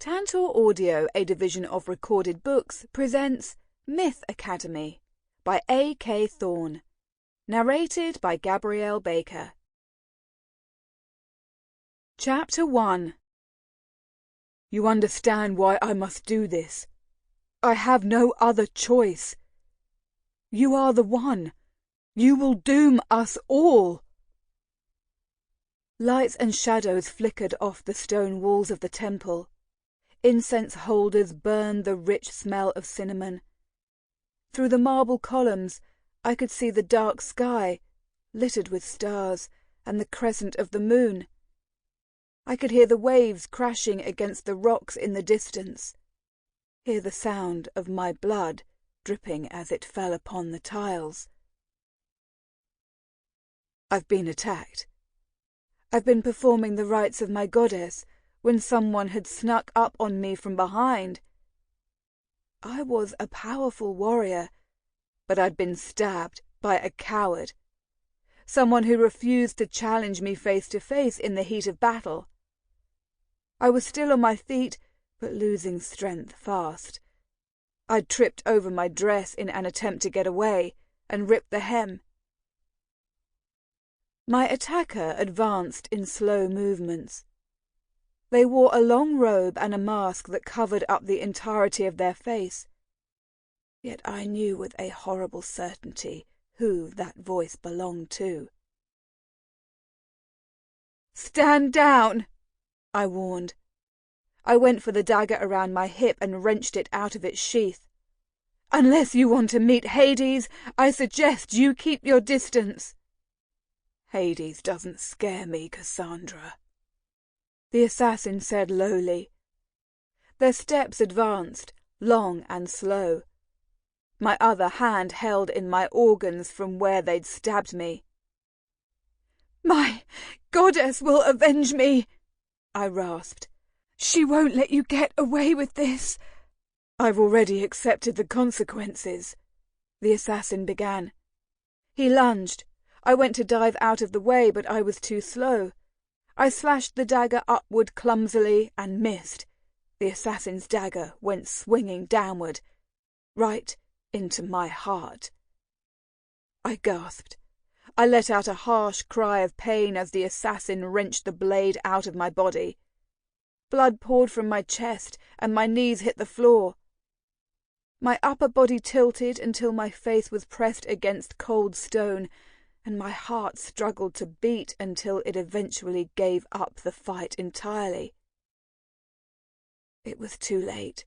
Tantor Audio, a division of Recorded Books, presents Myth Academy by A.K. Thorne. Narrated by Gabrielle Baker. Chapter 1. You understand why I must do this. I have no other choice. You are the one. You will doom us all. Lights and shadows flickered off the stone walls of the temple. Incense holders burned the rich smell of cinnamon. Through the marble columns I could see the dark sky, littered with stars, and the crescent of the moon. I could hear the waves crashing against the rocks in the distance, hear the sound of my blood dripping as it fell upon the tiles. I've been attacked. I've been performing the rites of my goddess when someone had snuck up on me from behind. I was a powerful warrior, but I'd been stabbed by a coward, someone who refused to challenge me face to face in the heat of battle. I was still on my feet, but losing strength fast. I'd tripped over my dress in an attempt to get away, and ripped the hem. My attacker advanced in slow movements. They wore a long robe and a mask that covered up the entirety of their face. Yet I knew with a horrible certainty who that voice belonged to. "Stand down!" I warned. I went for the dagger around my hip and wrenched it out of its sheath. "Unless you want to meet Hades, I suggest you keep your distance." "Hades doesn't scare me, Cassandra," the assassin said lowly. Their steps advanced, long and slow. My other hand held in my organs from where they'd stabbed me. "My goddess will avenge me," I rasped. "She won't let you get away with this." "I've already accepted the consequences," the assassin began. He lunged. I went to dive out of the way, but I was too slow. I slashed the dagger upward clumsily and missed. The assassin's dagger went swinging downward, right into my heart. I gasped. I let out a harsh cry of pain as the assassin wrenched the blade out of my body. Blood poured from my chest and my knees hit the floor. My upper body tilted until my face was pressed against cold stone, and my heart struggled to beat until it eventually gave up the fight entirely. It was too late.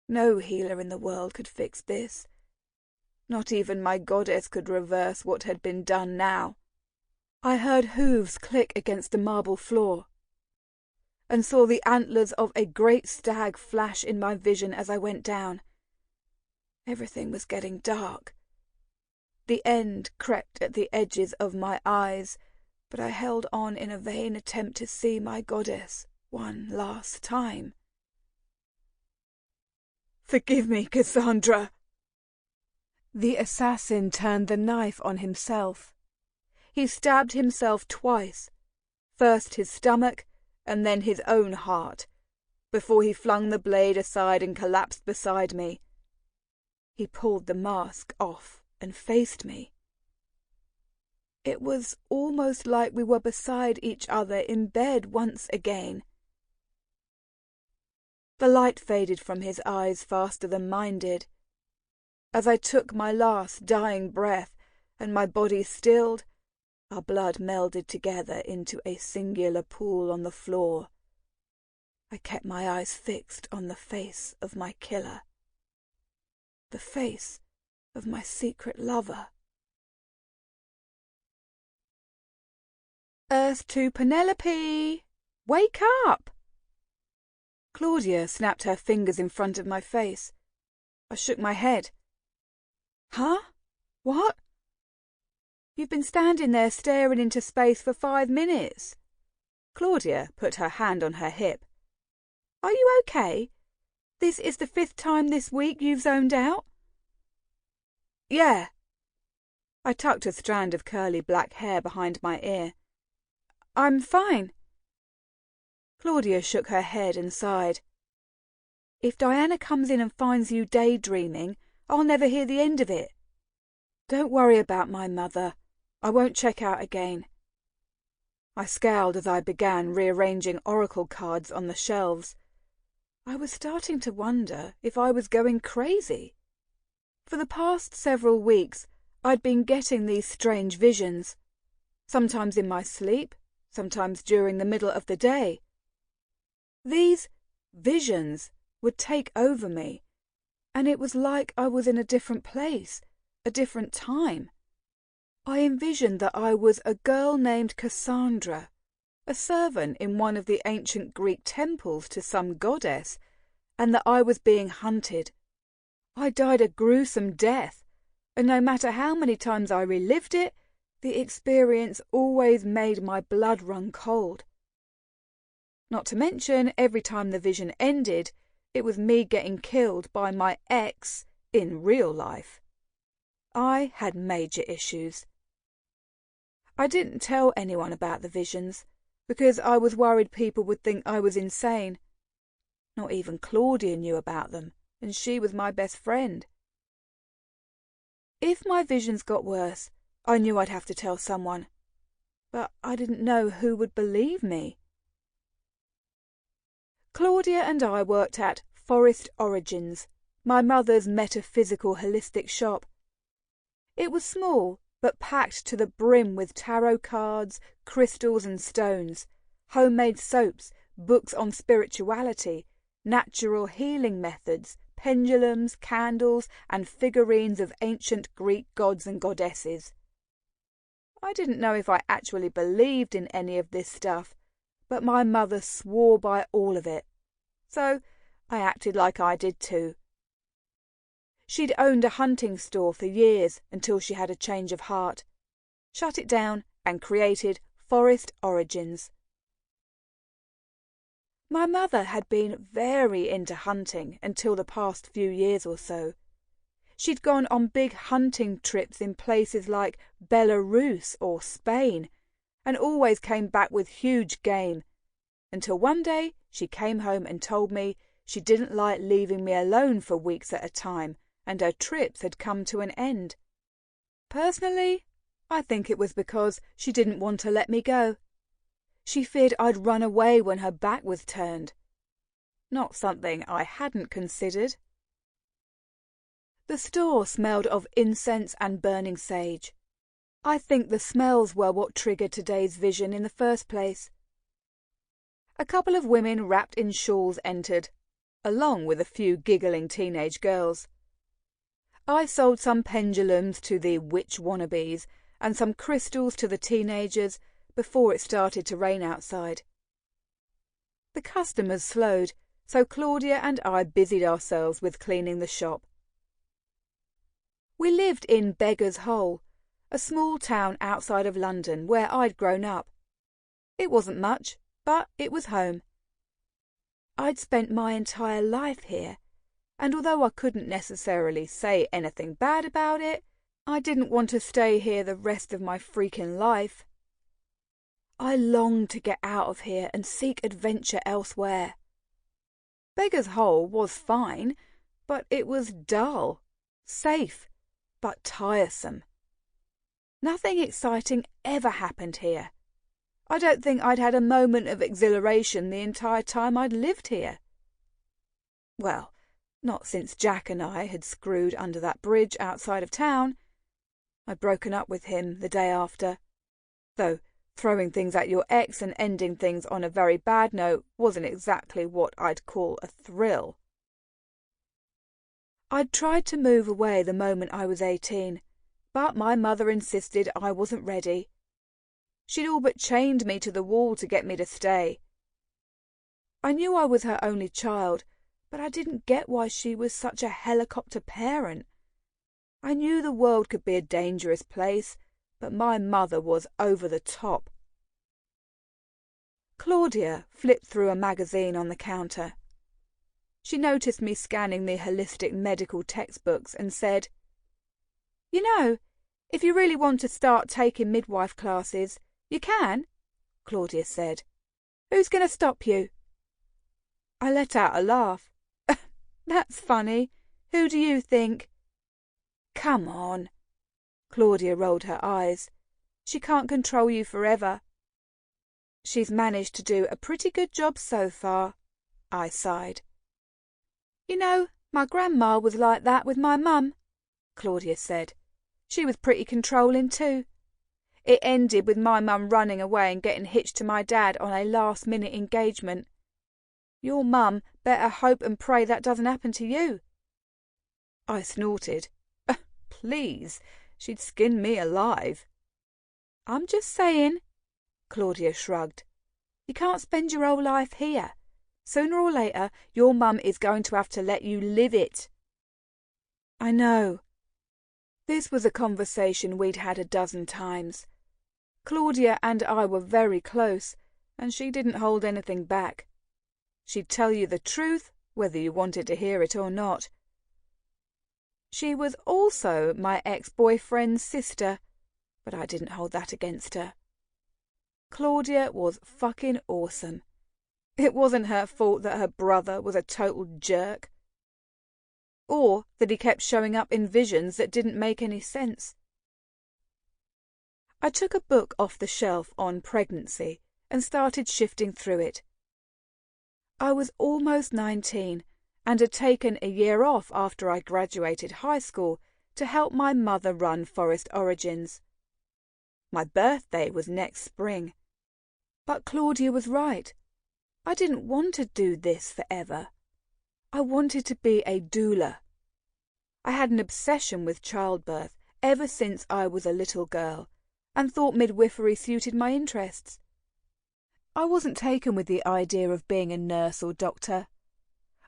No healer in the world could fix this. Not even my goddess could reverse what had been done now. I heard hooves click against the marble floor, and saw the antlers of a great stag flash in my vision as I went down. Everything was getting dark. The end crept at the edges of my eyes, but I held on in a vain attempt to see my goddess one last time. "Forgive me, Cassandra." The assassin turned the knife on himself. He stabbed himself twice, first his stomach and then his own heart, before he flung the blade aside and collapsed beside me. He pulled the mask off and faced me. It was almost like we were beside each other in bed once again. The light faded from his eyes faster than mine did. As I took my last dying breath and my body stilled, our blood melded together into a singular pool on the floor. I kept my eyes fixed on the face of my killer. The face of my secret lover. "Earth to Penelope! Wake up!" Claudia snapped her fingers in front of my face. I shook my head. "Huh? What?" "You've been standing there staring into space for 5 minutes. Claudia put her hand on her hip. "Are you okay? This is the 5th time this week you've zoned out?" "Yeah." I tucked a strand of curly black hair behind my ear. "I'm fine." Claudia shook her head and sighed. If Diana comes in and finds you daydreaming, I'll never hear the end of it. Don't worry about my mother. I won't check out again." I scowled as I began rearranging oracle cards on the shelves. I was starting to wonder if I was going crazy. For the past several weeks, I'd been getting these strange visions, sometimes in my sleep, sometimes during the middle of the day. These visions would take over me, and it was like I was in a different place, a different time. I envisioned that I was a girl named Cassandra, a servant in one of the ancient Greek temples to some goddess, and that I was being hunted. I died a gruesome death, and no matter how many times I relived it, the experience always made my blood run cold. Not to mention, every time the vision ended, it was me getting killed by my ex in real life. I had major issues. I didn't tell anyone about the visions, because I was worried people would think I was insane. Not even Claudia knew about them, and she was my best friend. If my visions got worse, I knew I'd have to tell someone, but I didn't know who would believe me. Claudia and I worked at Forest Origins, my mother's metaphysical holistic shop. It was small, but packed to the brim with tarot cards, crystals and stones, homemade soaps, books on spirituality, natural healing methods, pendulums, candles, and figurines of ancient Greek gods and goddesses. I didn't know if I actually believed in any of this stuff, but my mother swore by all of it, so I acted like I did too. She'd owned a hunting store for years until she had a change of heart, shut it down, and created Forest Origins. My mother had been very into hunting until the past few years or so. She'd gone on big hunting trips in places like Belarus or Spain, and always came back with huge game, until one day she came home and told me she didn't like leaving me alone for weeks at a time, and her trips had come to an end. Personally, I think it was because she didn't want to let me go. She feared I'd run away when her back was turned. Not something I hadn't considered. The store smelled of incense and burning sage. I think the smells were what triggered today's vision in the first place. A couple of women wrapped in shawls entered, along with a few giggling teenage girls. I sold some pendulums to the witch wannabes and some crystals to the teenagers before it started to rain outside. The customers slowed, so Claudia and I busied ourselves with cleaning the shop. We lived in Beggar's Hole, a small town outside of London where I'd grown up. It wasn't much, but it was home. I'd spent my entire life here, and although I couldn't necessarily say anything bad about it, I didn't want to stay here the rest of my freaking life. I longed to get out of here and seek adventure elsewhere. Beggar's Hole was fine, but it was dull, safe, but tiresome. Nothing exciting ever happened here. I don't think I'd had a moment of exhilaration the entire time I'd lived here. Well, not since Jack and I had screwed under that bridge outside of town. I'd broken up with him the day after, though throwing things at your ex and ending things on a very bad note wasn't exactly what I'd call a thrill. I'd tried to move away the moment I was 18, but my mother insisted I wasn't ready. She'd all but chained me to the wall to get me to stay. I knew I was her only child, but I didn't get why she was such a helicopter parent. I knew the world could be a dangerous place, but my mother was over the top. Claudia flipped through a magazine on the counter. She noticed me scanning the holistic medical textbooks and said, "You know, if you really want to start taking midwife classes, you can," Claudia said. "Who's going to stop you?" I let out a laugh. That's funny. Who do you think? Come on. Claudia rolled her eyes. She can't control you forever. She's managed to do a pretty good job so far, I sighed. You know, my grandma was like that with my mum, Claudia said. She was pretty controlling too. It ended with my mum running away and getting hitched to my dad on a last-minute engagement. Your mum better hope and pray that doesn't happen to you. I snorted. Please, she'd skin me alive. I'm just saying, Claudia shrugged. You can't spend your whole life here. Sooner or later, your mum is going to have to let you live it. I know. This was a conversation we'd had a dozen times. Claudia and I were very close, and she didn't hold anything back. She'd tell you the truth, whether you wanted to hear it or not. She was also my ex-boyfriend's sister, but I didn't hold that against her. Claudia was fucking awesome. It wasn't her fault that her brother was a total jerk. Or that he kept showing up in visions that didn't make any sense. I took a book off the shelf on pregnancy and started shifting through it. I was almost 19 and had taken a year off after I graduated high school to help my mother run Forest Origins. My birthday was next spring. But Claudia was right. I didn't want to do this forever. I wanted to be a doula. I had an obsession with childbirth ever since I was a little girl and thought midwifery suited my interests. I wasn't taken with the idea of being a nurse or doctor.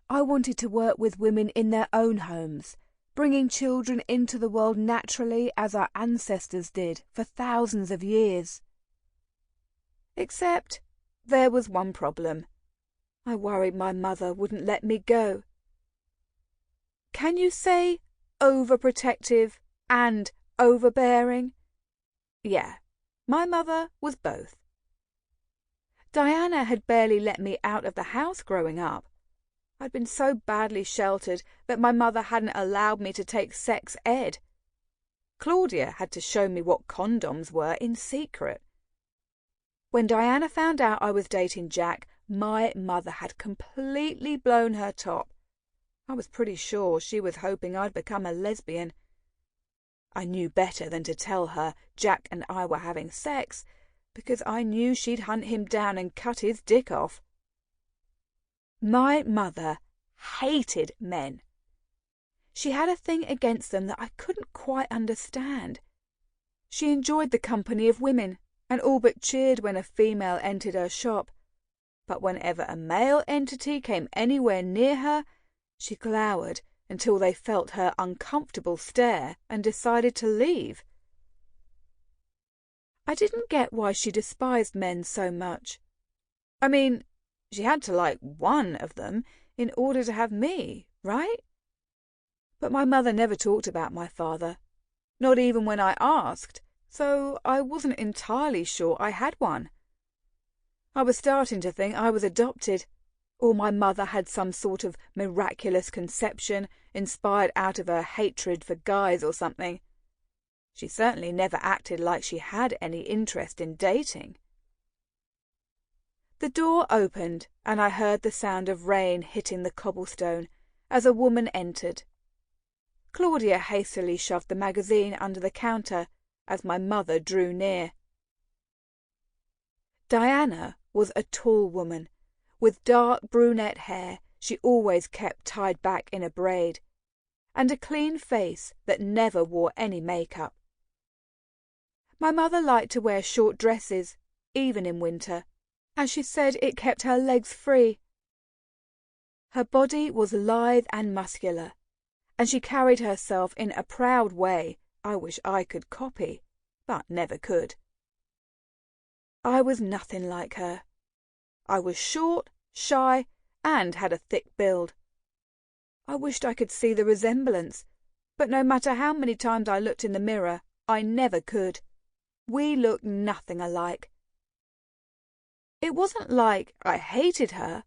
I wanted to work with women in their own homes, bringing children into the world naturally as our ancestors did for thousands of years. Except there was one problem. I worried my mother wouldn't let me go. Can you say overprotective and overbearing? Yeah, my mother was both. Diana had barely let me out of the house growing up. I'd been so badly sheltered that my mother hadn't allowed me to take sex ed. Claudia had to show me what condoms were in secret. When Diana found out I was dating Jack, my mother had completely blown her top. I was pretty sure she was hoping I'd become a lesbian. I knew better than to tell her Jack and I were having sex, because I knew she'd hunt him down and cut his dick off. My mother hated men. She had a thing against them that I couldn't quite understand. She enjoyed the company of women and all but cheered when a female entered her shop. But whenever a male entity came anywhere near her, she glowered until they felt her uncomfortable stare and decided to leave. I didn't get why she despised men so much. I mean, she had to like one of them in order to have me, right? But my mother never talked about my father, not even when I asked, so I wasn't entirely sure I had one. I was starting to think I was adopted, or my mother had some sort of miraculous conception inspired out of her hatred for guys or something. She certainly never acted like she had any interest in dating. The door opened, and I heard the sound of rain hitting the cobblestone as a woman entered. Claudia hastily shoved the magazine under the counter as my mother drew near. Diana was a tall woman, with dark brunette hair she always kept tied back in a braid, and a clean face that never wore any makeup. My mother liked to wear short dresses, even in winter, as she said it kept her legs free. Her body was lithe and muscular, and she carried herself in a proud way I wish I could copy, but never could. I was nothing like her. I was short, shy, and had a thick build. I wished I could see the resemblance, but no matter how many times I looked in the mirror, I never could. We looked nothing alike. It wasn't like I hated her.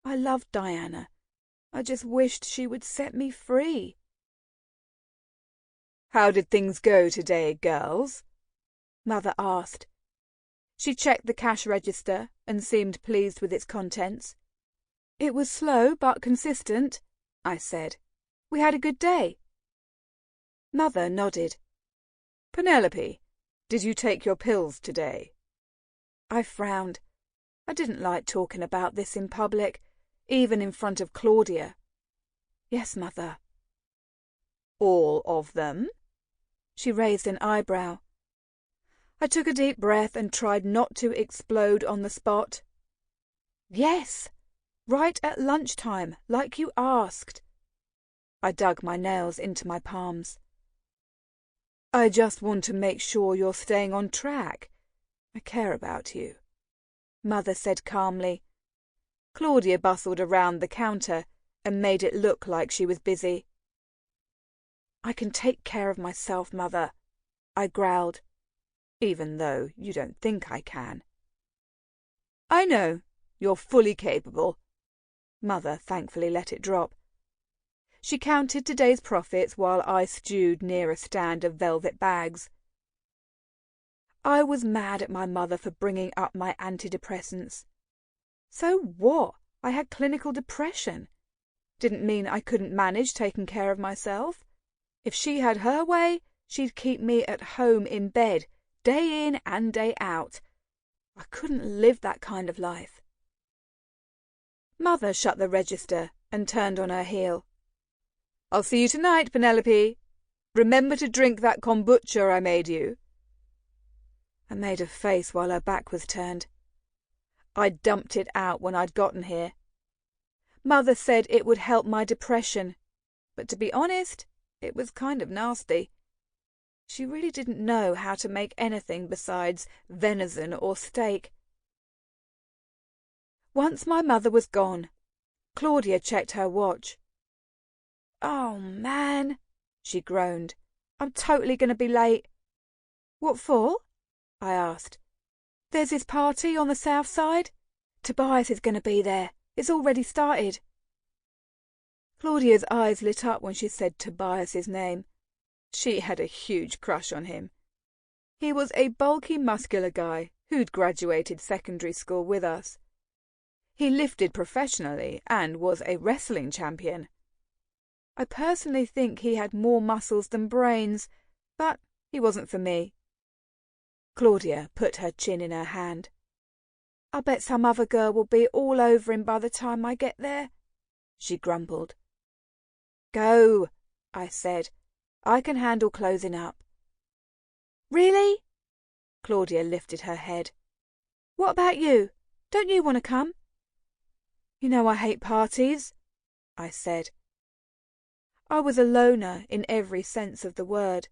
I loved Diana, I just wished she would set me free." "How did things go today, girls?" Mother asked. She checked the cash register and seemed pleased with its contents. "It was slow but consistent," I said. "We had a good day." Mother nodded. "Penelope, did you take your pills today?" I frowned. I didn't like talking about this in public, even in front of Claudia. "Yes, Mother." "All of them?" She raised an eyebrow. I took a deep breath and tried not to explode on the spot. "Yes, right at lunchtime, like you asked." I dug my nails into my palms. "I just want to make sure you're staying on track. I care about you," Mother said calmly. Claudia bustled around the counter and made it look like she was busy. "I can take care of myself, Mother," I growled. "Even though you don't think I can." "I know. You're fully capable." Mother thankfully let it drop. She counted today's profits while I stewed near a stand of velvet bags. I was mad at my mother for bringing up my antidepressants. So what? I had clinical depression. Didn't mean I couldn't manage taking care of myself. If she had her way, she'd keep me at home in bed, day in and day out. I couldn't live that kind of life. Mother shut the register and turned on her heel. "I'll see you tonight, Penelope. Remember to drink that kombucha I made you." I made a face while her back was turned. I'd dumped it out when I'd gotten here. Mother said it would help my depression, but to be honest, it was kind of nasty. She really didn't know how to make anything besides venison or steak. Once my mother was gone, Claudia checked her watch. "Oh, man," she groaned. "I'm totally going to be late." "What for?" I asked. "There's this party on the south side. Tobias is going to be there. It's already started." Claudia's eyes lit up when she said Tobias's name. She had a huge crush on him. He was a bulky, muscular guy who'd graduated secondary school with us. He lifted professionally and was a wrestling champion. I personally think he had more muscles than brains, but he wasn't for me. Claudia put her chin in her hand. "I bet some other girl will be all over him by the time I get there," she grumbled. "Go," I said. "I can handle closing up." "Really?" Claudia lifted her head. "What about you? Don't you want to come?" "You know I hate parties," I said. I was a loner in every sense of the word.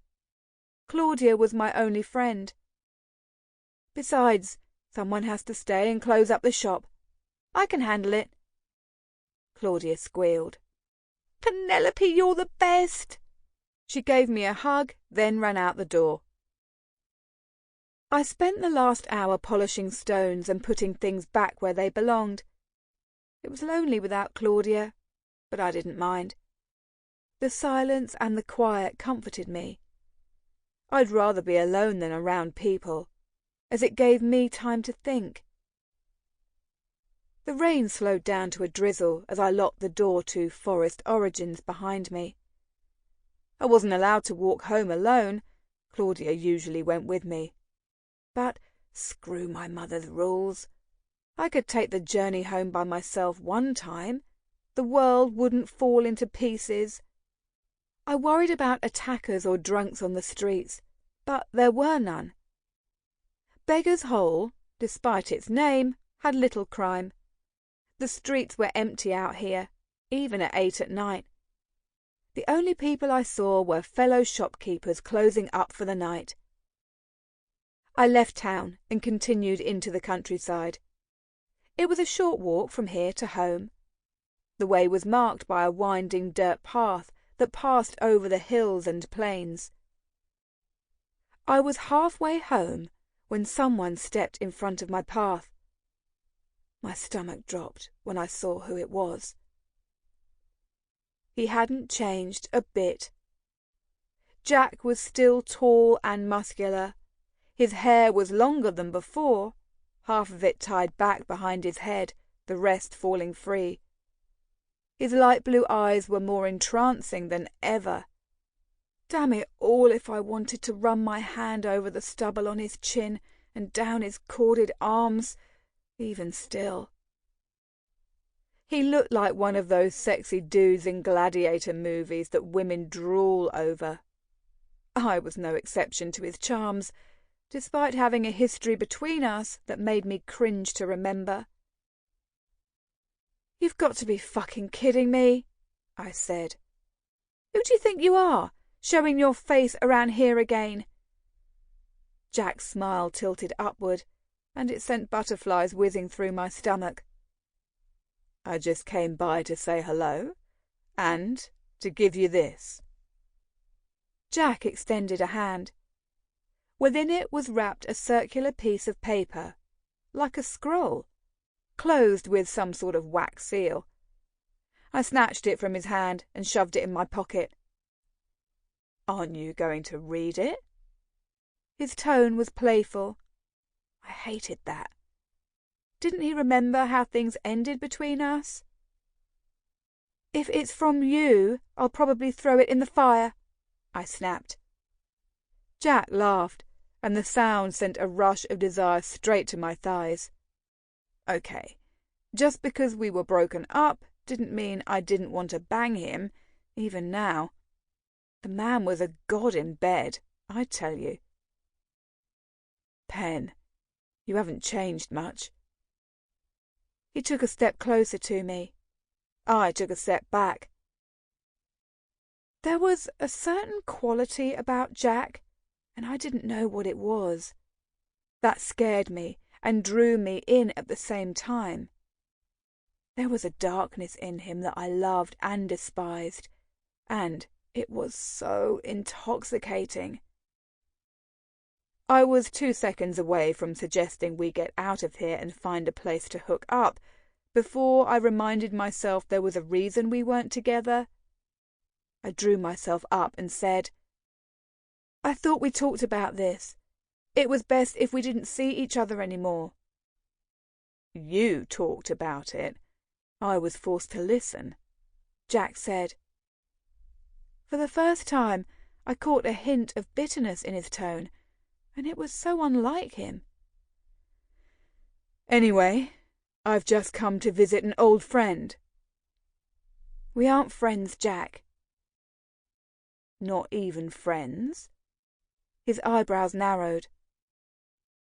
Claudia was my only friend. Besides, someone has to stay and close up the shop. I can handle it. Claudia squealed. "Penelope, you're the best!" She gave me a hug, then ran out the door. I spent the last hour polishing stones and putting things back where they belonged. It was lonely without Claudia, but I didn't mind. The silence and the quiet comforted me. I'd rather be alone than around people, as it gave me time to think. The rain slowed down to a drizzle as I locked the door to Forest Origins behind me. I wasn't allowed to walk home alone. Claudia usually went with me. But screw my mother's rules. I could take the journey home by myself one time. The world wouldn't fall into pieces. I worried about attackers or drunks on the streets, but there were none. Beggar's Hole, despite its name, had little crime. The streets were empty out here, even at 8 at night. The only people I saw were fellow shopkeepers closing up for the night. I left town and continued into the countryside. It was a short walk from here to home. The way was marked by a winding dirt path that passed over the hills and plains. I was halfway home when someone stepped in front of my path. My stomach dropped when I saw who it was. He hadn't changed a bit. Jack was still tall and muscular. His hair was longer than before, half of it tied back behind his head, the rest falling free. His light blue eyes were more entrancing than ever. Damn it all if I wanted to run my hand over the stubble on his chin and down his corded arms, even still. He looked like one of those sexy dudes in gladiator movies that women drool over. I was no exception to his charms, despite having a history between us that made me cringe to remember. "You've got to be fucking kidding me," I said. "Who do you think you are, showing your face around here again?" Jack's smile tilted upward, and it sent butterflies whizzing through my stomach. "I just came by to say hello, and to give you this." Jack extended a hand. Within it was wrapped a circular piece of paper, like a scroll, closed with some sort of wax seal. I snatched it from his hand and shoved it in my pocket. "Aren't you going to read it?" His tone was playful. I hated that. Didn't he remember how things ended between us? "If it's from you, I'll probably throw it in the fire," I snapped. Jack laughed, and the sound sent a rush of desire straight to my thighs. Okay, just because we were broken up didn't mean I didn't want to bang him, even now. The man was a god in bed, I tell you. "Pen, you haven't changed much." He took a step closer to me. I took a step back. There was a certain quality about Jack, and I didn't know what it was. That scared me and drew me in at the same time. There was a darkness in him that I loved and despised, and it was so intoxicating. I was 2 seconds away from suggesting we get out of here and find a place to hook up, before I reminded myself there was a reason we weren't together. I drew myself up and said, "I thought we talked about this. It was best if we didn't see each other anymore." "You talked about it. I was forced to listen," Jack said. For the first time, I caught a hint of bitterness in his tone, and it was so unlike him. "Anyway, I've just come to visit an old friend." "We aren't friends, Jack." "Not even friends?" His eyebrows narrowed.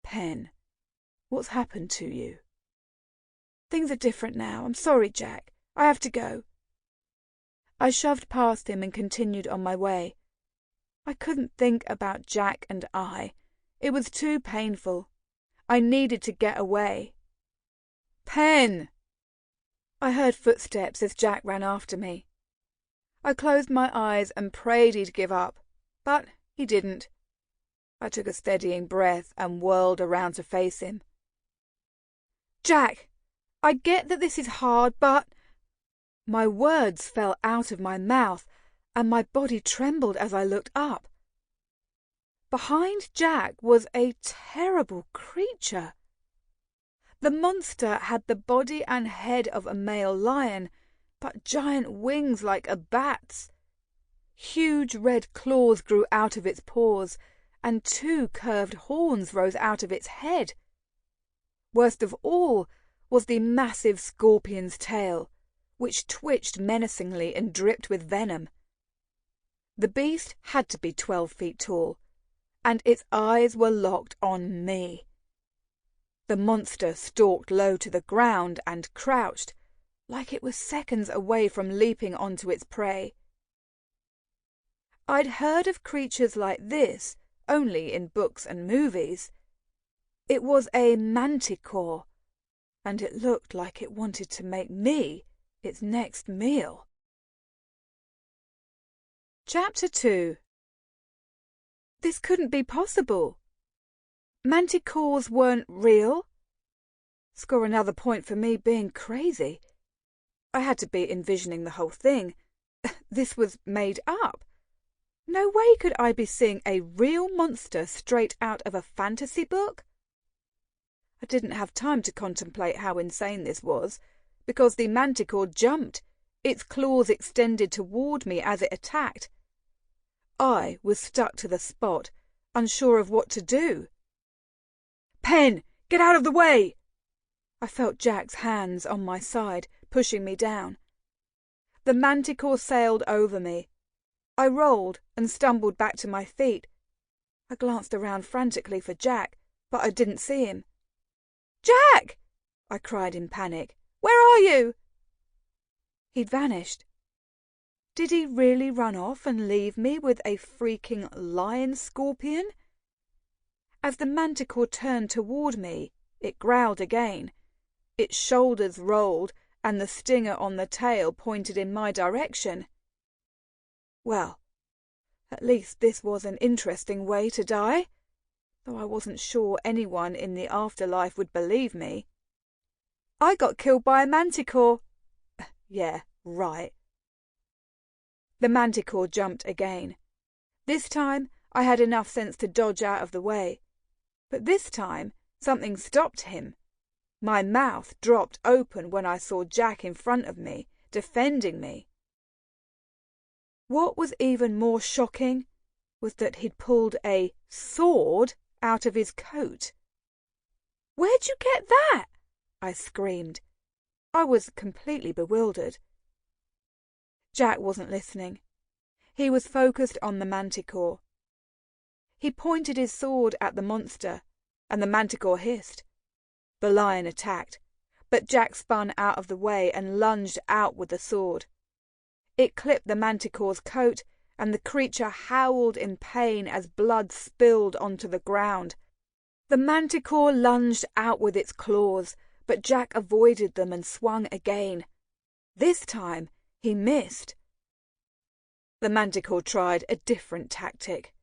"Pen, what's happened to you?" "Things are different now. I'm sorry, Jack. I have to go." I shoved past him and continued on my way. I couldn't think about Jack and I. It was too painful. I needed to get away. "Pen!" I heard footsteps as Jack ran after me. I closed my eyes and prayed he'd give up, but he didn't. I took a steadying breath and whirled around to face him. "Jack, I get that this is hard, but—" My words fell out of my mouth, and my body trembled as I looked up. Behind Jack was a terrible creature. The monster had the body and head of a male lion, but giant wings like a bat's. Huge red claws grew out of its paws, and 2 curved horns rose out of its head. Worst of all was the massive scorpion's tail, which twitched menacingly and dripped with venom. The beast had to be 12 feet tall, and its eyes were locked on me. The monster stalked low to the ground and crouched, like it was seconds away from leaping onto its prey. I'd heard of creatures like this only in books and movies. It was a manticore, and it looked like it wanted to make me its next meal. Chapter 2. This couldn't be possible. Manticores weren't real. Score another point for me being crazy. I had to be envisioning the whole thing, This was made up. No way could I be seeing a real monster straight out of a fantasy book. I didn't have time to contemplate how insane this was, because the manticore jumped, its claws extended toward me as it attacked. I was stuck to the spot, unsure of what to do. "Pen, get out of the way!" I felt Jack's hands on my side, pushing me down. The manticore sailed over me. I rolled and stumbled back to my feet. I glanced around frantically for Jack, but I didn't see him. "Jack!" I cried in panic. "Where are you?" He'd vanished. Did he really run off and leave me with a freaking lion scorpion? As the manticore turned toward me, it growled again. Its shoulders rolled, and the stinger on the tail pointed in my direction. Well, at least this was an interesting way to die, though I wasn't sure anyone in the afterlife would believe me. I got killed by a manticore. Yeah, right. The manticore jumped again. This time I had enough sense to dodge out of the way. But this time something stopped him. My mouth dropped open when I saw Jack in front of me, defending me. What was even more shocking was that he'd pulled a sword out of his coat. "Where'd you get that?" I screamed. I was completely bewildered. Jack wasn't listening. He was focused on the manticore. He pointed his sword at the monster, and the manticore hissed. The lion attacked, but Jack spun out of the way and lunged out with the sword. It clipped the manticore's coat, and the creature howled in pain as blood spilled onto the ground. The manticore lunged out with its claws, but Jack avoided them and swung again. This time he missed. The manticore tried a different tactic.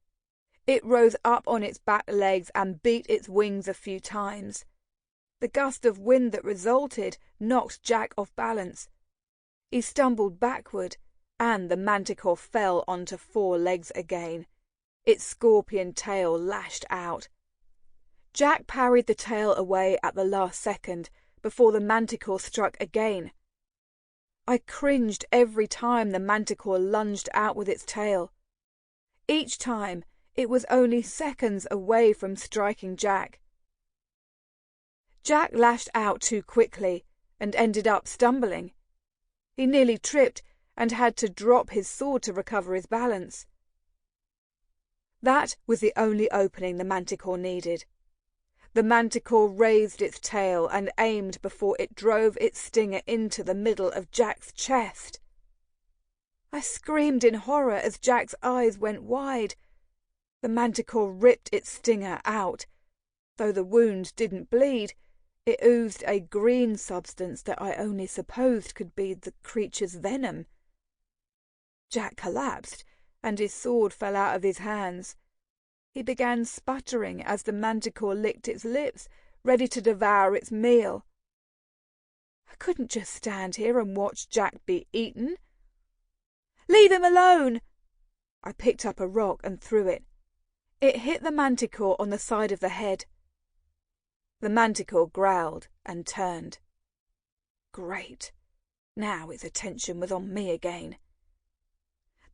It rose up on its back legs and beat its wings a few times. The gust of wind that resulted knocked Jack off balance. He stumbled backward, and the manticore fell onto 4 legs again. Its scorpion tail lashed out. Jack parried the tail away at the last second, before the manticore struck again. I cringed every time the manticore lunged out with its tail. Each time it was only seconds away from striking Jack. Jack lashed out too quickly and ended up stumbling. He nearly tripped and had to drop his sword to recover his balance. That was the only opening the manticore needed. The manticore raised its tail and aimed before it drove its stinger into the middle of Jack's chest. I screamed in horror as Jack's eyes went wide. The manticore ripped its stinger out. Though the wound didn't bleed, it oozed a green substance that I only supposed could be the creature's venom. Jack collapsed, and his sword fell out of his hands. He began sputtering as the manticore licked its lips, ready to devour its meal. I couldn't just stand here and watch Jack be eaten. "Leave him alone!" I picked up a rock and threw it. It hit the manticore on the side of the head. The manticore growled and turned. Great. Now its attention was on me again.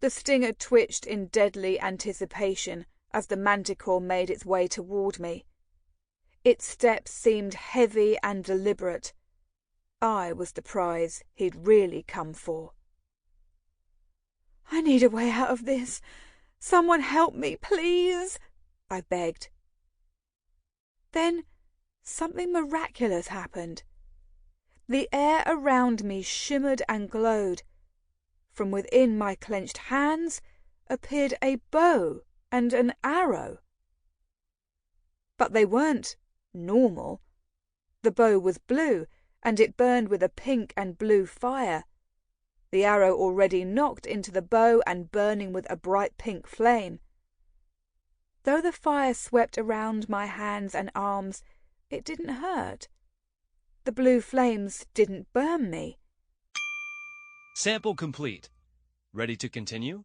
The stinger twitched in deadly anticipation as the manticore made its way toward me. Its steps seemed heavy and deliberate. I was the prize he'd really come for. "I need a way out of this. Someone help me, please," I begged. Then something miraculous happened. The air around me shimmered and glowed. From within my clenched hands appeared a bow and an arrow. But they weren't normal. The bow was blue, and it burned with a pink and blue fire. The arrow already knocked into the bow and burning with a bright pink flame. Though the fire swept around my hands and arms, it didn't hurt. The blue flames didn't burn me. Sample complete. Ready to continue?